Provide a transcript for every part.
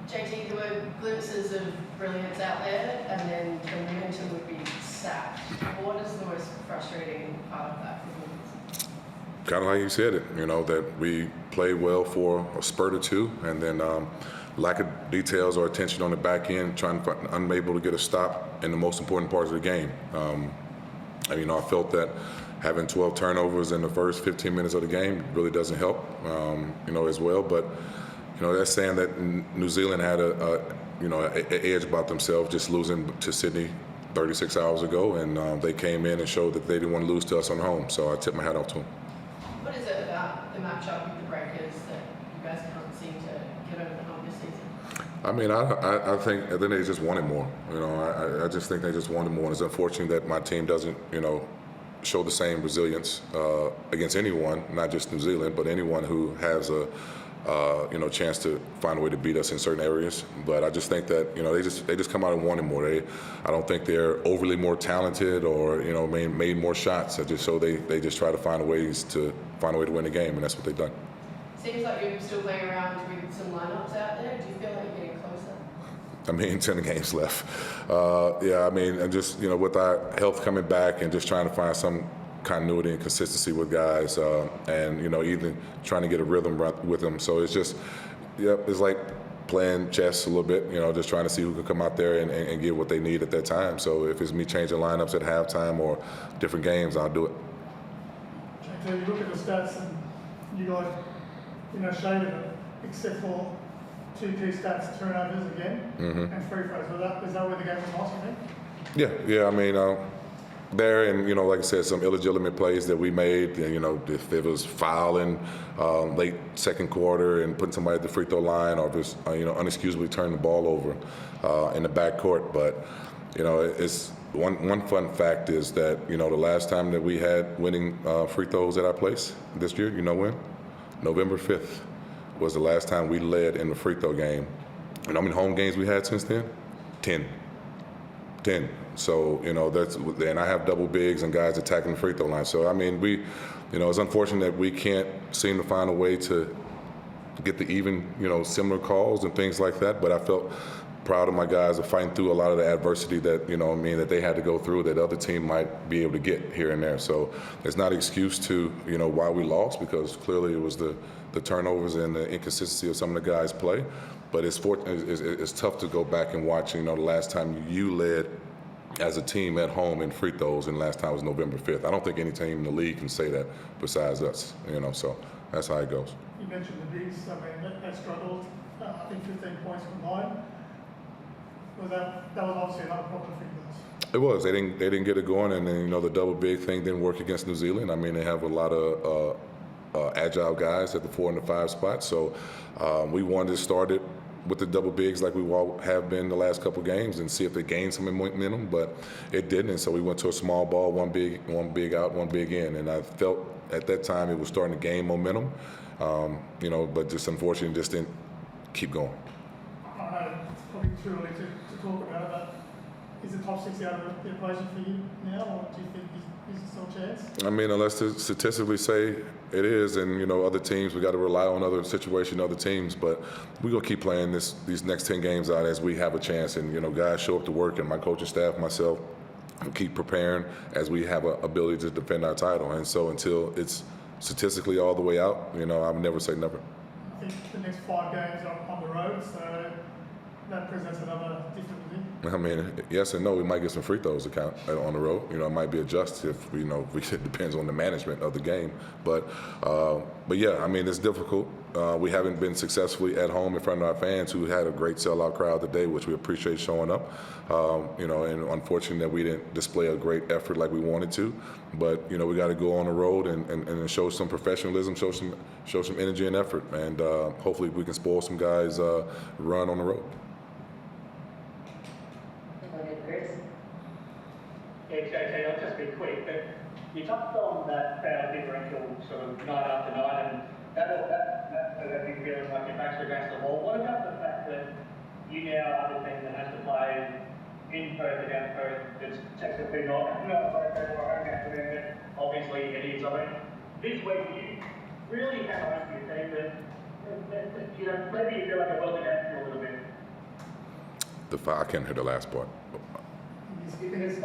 JT, there were glimpses of brilliance out there, and then the momentum would be sapped. What is the most frustrating part of that for you? Kind of like you said it, that we played well for a spurt or two, and then lack of details or attention on the back end, unable to get a stop in the most important parts of the game. I felt that having 12 turnovers in the first 15 minutes of the game really doesn't help, as well. But, that's saying that New Zealand had an edge about themselves, just losing to Sydney 36 hours ago, and they came in and showed that they didn't want to lose to us on home. So I tip my hat off to them. What is it about the matchup with the Breakers that you guys can't seem to get over the hump this season? I think they just wanted more. I just think they just wanted more. And it's unfortunate that my team doesn't, show the same resilience against anyone, not just New Zealand, but anyone who has a chance to find a way to beat us in certain areas. But I just think that they just come out and wanted more. I don't think they're overly more talented or made more shots. I just so they just try to find a way to win the game, and that's what they've done. Seems like you're still playing around with some lineups out there. Do you feel like you're getting closer? 10 games left. And just, with our health coming back and just trying to find some continuity and consistency with guys and, even trying to get a rhythm with them. So it's just, it's like playing chess a little bit, just trying to see who can come out there and get what they need at that time. So if it's me changing lineups at halftime or different games, I'll do it. So you look at the stats and you got, shaded it, except for two key stats, turnovers again, and free throws. Is that where the game was lost, you think? Yeah. There and, like I said, some illegitimate plays that we made, if it was fouling late second quarter and putting somebody at the free throw line, or if it's, unexcusably turning the ball over in the backcourt. But, it's one fun fact is that, the last time that we had winning free throws at our place this year, when? November 5th was the last time we led in the free throw game. And how many home games we had since then? 10. So, and I have double bigs and guys attacking the free throw line. So, it's unfortunate that we can't seem to find a way to get the even, similar calls and things like that. But I felt proud of my guys of fighting through a lot of the adversity that, that they had to go through that other team might be able to get here and there. So it's not an excuse to, why we lost, because clearly it was the turnovers and the inconsistency of some of the guys' play. But it's tough to go back and watch, the last time you led as a team at home in free throws, and last time was November 5th. I don't think any team in the league can say that besides us, so that's how it goes. You mentioned the bigs, they struggled, I think 15 points combined. That was obviously another problem for you guys. It was. They didn't get it going, and then the double big thing didn't work against New Zealand. They have a lot of agile guys at the 4 and the 5 spot. So we wanted to start it with the double bigs like we all have been the last couple games and see if they gained some momentum, but it didn't. And so we went to a small ball, one big out, one big in, and I felt at that time it was starting to gain momentum. But just unfortunately just didn't keep going. I know it's probably too early to talk about it, but is the top 6 out of the equation for you now, or do you think is there still a chance? Unless they statistically say it is, and other teams, we got to rely on other situations, other teams. But we're gonna keep playing these next 10 games out as we have a chance, and guys show up to work, and my coaching staff, myself, keep preparing as we have an ability to defend our title. And so until it's statistically all the way out, I would never say never. I think the next 5 games are on the road, so that presents another difficulty. Yes and no. We might get some free throws on the road. It might be adjusted if it depends on the management of the game. But yeah, it's difficult. We haven't been successfully at home in front of our fans, who had a great sellout crowd today, which we appreciate showing up. And unfortunately that we didn't display a great effort like we wanted to. But we got to go on the road and show some professionalism, show some energy and effort, and hopefully we can spoil some guys' run on the road. Yeah, JT, I'll just be quick, but you touched on that foul differential sort of night after night, and that big feeling like your back's against the wall. What about the fact that you now are the team that has to play in Perth against Perth? It's technically not sorry, people are home after them, but obviously it is. This week you really have hope for your team that maybe you feel like a welcome out a little bit. I can't hear the last part. You think it's,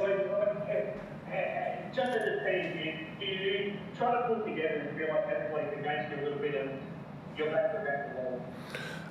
Just as a team, you try to pull together and feel like that plays against you a little bit and you're back to the wall.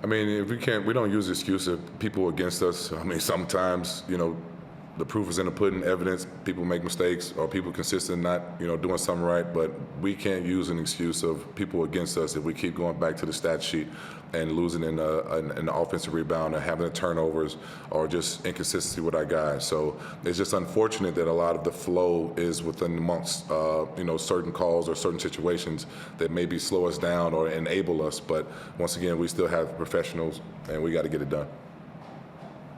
I mean, if we don't use the excuse of people against us. I mean, sometimes, the proof is in the pudding, evidence, people make mistakes or people consistent not, doing something right, but we can't use an excuse of people against us if we keep going back to the stat sheet and losing in the offensive rebound or having the turnovers or just inconsistency with our guys. So it's just unfortunate that a lot of the flow is within amongst, certain calls or certain situations that maybe slow us down or enable us. But once again, we still have professionals and we got to get it done.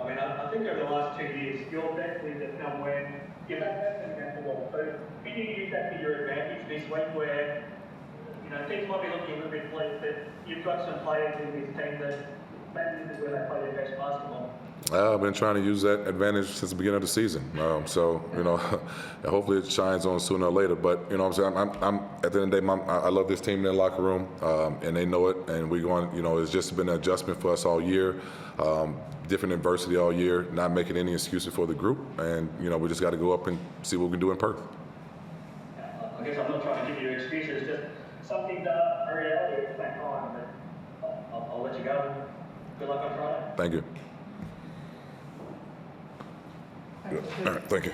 I mean, I think over the last 2 years, your best leads have come when you've had against the wall. So can you use that to your advantage this week where, things might be looking a little bit bleak, but you've got some players in this team that maybe this is where they play their best basketball? I've been trying to use that advantage since the beginning of the season. Hopefully it shines on sooner or later. But, I'm saying, I'm at the end of the day, I love this team in the locker room, and they know it. And we're going, it's just been an adjustment for us all year, different adversity all year, not making any excuses for the group. And, we just got to go up and see what we can do in Perth. I guess I'm not trying to give you excuses, just something a reality at the same time. But I'll let you go. Good luck on Friday. Thank you. All right, thank you.